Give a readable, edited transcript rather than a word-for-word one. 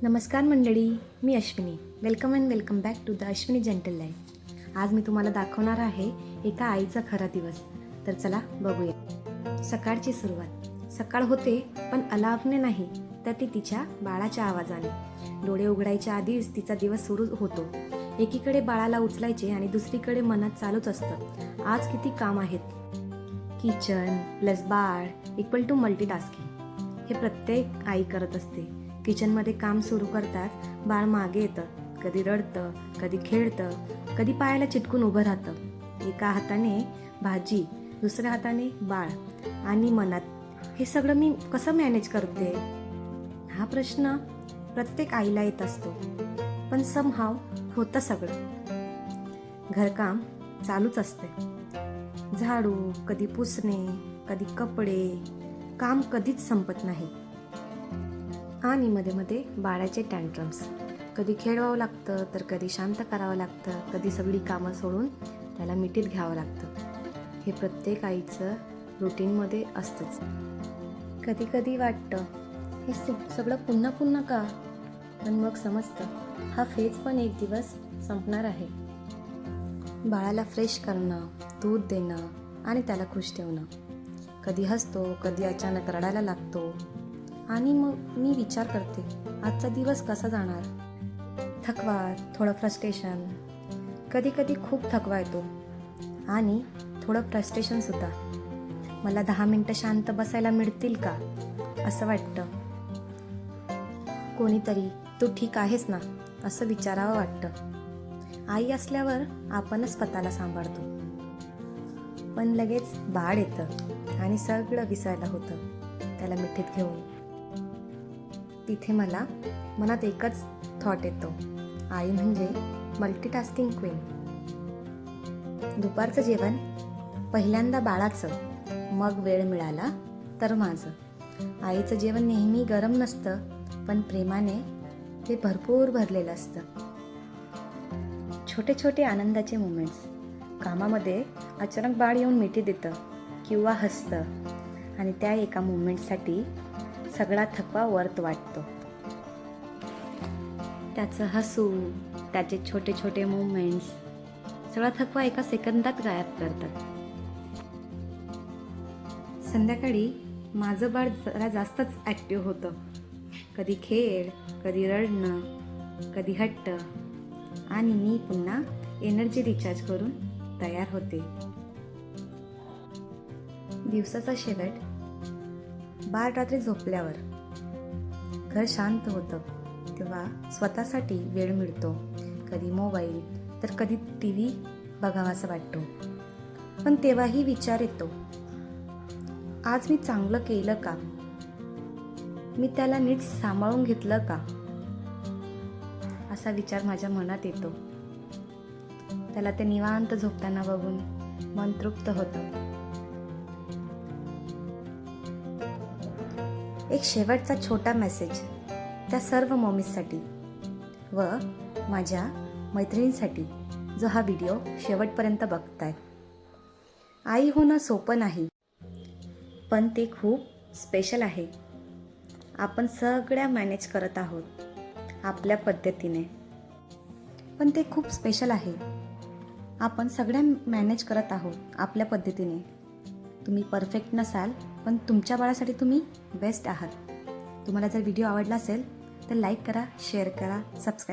नमस्कार मंडळी, मी Ashwini. Welcome and welcome back to the Ashwini gentle life. आज मी तुम्हाला दाखवणार आहे एका आईचा खरा दिवस. तर चला बघूया. सकाळची सुरुवात. सकाळ होते पण अलार्मने नाही, तर ती तिच्या बाळाच्या आवाजाने. डोळे उघडायच्या आधीच तिचा दिवस सुरू होतो. एकीकडे बाळाला उचलायचे आणि दुसरीकडे मनात चालूच असतं, आज किती काम आहेत. Kitchen plus Bal equal to multitasking हे प्रत्येक आई करत असते. किचनमध्ये काम सुरू करताच बाळ मागे येतं, कधी रडतं, कधी खेळतं, कधी पायाला चिटकून उभं राहतं. एका हाताने भाजी, दुसऱ्या हाताने बाळ आणि मनात हे सगळं मी कसं मॅनेज करते, हा प्रश्न प्रत्येक आईला येत असतो. पण समहाव होतं सगळं. घरकाम चालूच असते. झाडू, कधी पुसणे, कधी कपडे, काम कधीच संपत नाही. आणि मध्ये मध्ये बाळाचे टँट्रम्स. कधी खेळवावं लागतं, तर कधी शांत करावं लागतं, कधी सगळी कामं सोडून त्याला मिठीत घ्यावं लागतं. हे प्रत्येक आईचं रुटीनमध्ये असतंच. कधी कधी वाटतं हे सगळं पुन्हा पुन्हा का, पण मग समजतं हा फेज पण एक दिवस संपणार आहे. बाळाला फ्रेश करणं, दूध देणं आणि त्याला खुश ठेवणं. कधी हसतो, कधी अचानक रडायला लागतो आणि मग मी विचार करते आजचा दिवस कसा जाणार. थकवा, थोडं फ्रस्ट्रेशन, कधी कधी खूप थकवा येतो आणि थोडं फ्रस्ट्रेशनसुद्धा. मला 10 मिनटं शांत बसायला मिळतील का असं वाटतं. कोणीतरी तू ठीक आहेस ना असं विचारावं वाटतं. आई असल्यावर आपणच स्वतःला सांभाळतो, पण लगेच बाळ येतं आणि सगळं विसरायला होतं त्याला मिठीत घेऊन. तिथे मला मनात एकच थॉट येतो, आई म्हणजे मल्टीटास्किंग क्वीन. दुपारचं जेवण पहिल्यांदा बाळाचं, मग वेळ मिळाला तर माझं. आईचं जेवण नेहमी गरम नसतं, पण प्रेमाने ते भरपूर भरलेलं असतं. छोटे छोटे आनंदाचे मोमेंट्स. कामामध्ये अचानक बाळ येऊन मिठी देतं किंवा हसतं आणि त्या एका मोमेंटसाठी सगळा थकवा वर्थ वाटतो. त्याचं हसू, त्याचे छोटे छोटे मोमेंट्स सगळा थकवा एका सेकंदात गायब करतात. संध्याकाळी माझं बाळ जरा जास्तच ॲक्टिव्ह होतं. कधी खेळ, कधी रडणं, कधी हट्ट, आणि मी पुन्हा एनर्जी रिचार्ज करून तयार होते. दिवसाचा शेवट. बाळ रात्री झोपल्यावर घर शांत होतं, तेव्हा स्वतःसाठी वेळ मिळतो. कधी मोबाईल तर कधी TV बघावासा वाटतो. पण तेव्हाही विचार येतो, आज मी चांगलं केलं का, मी त्याला नीट सांभाळून घेतलं का, असा विचार माझ्या मनात येतो. त्याला ते निवांत झोपताना बघून मन तृप्त होतं. एक शेवटचा छोटा मेसेज त्या सर्व मॉमीजसाठी व माझ्या मैत्रिणींसाठी जो हा व्हिडिओ शेवटपर्यंत बघतायत. आई होणं सोपं नाही, पण ते खूप स्पेशल आहे. आपण सगळ्या मॅनेज करत आहोत आपल्या पद्धतीने, पण ते खूप स्पेशल आहे. आपण सगळ्या मॅनेज करत आहोत आपल्या पद्धतीने. तुम्ही परफेक्ट नसाल, पण तुमच्या बाळासाठी तुम्ही बेस्ट आहात. तुम्हाला जर व्हिडिओ आवडला असेल तर लाईक करा, शेअर करा, सबस्क्राईब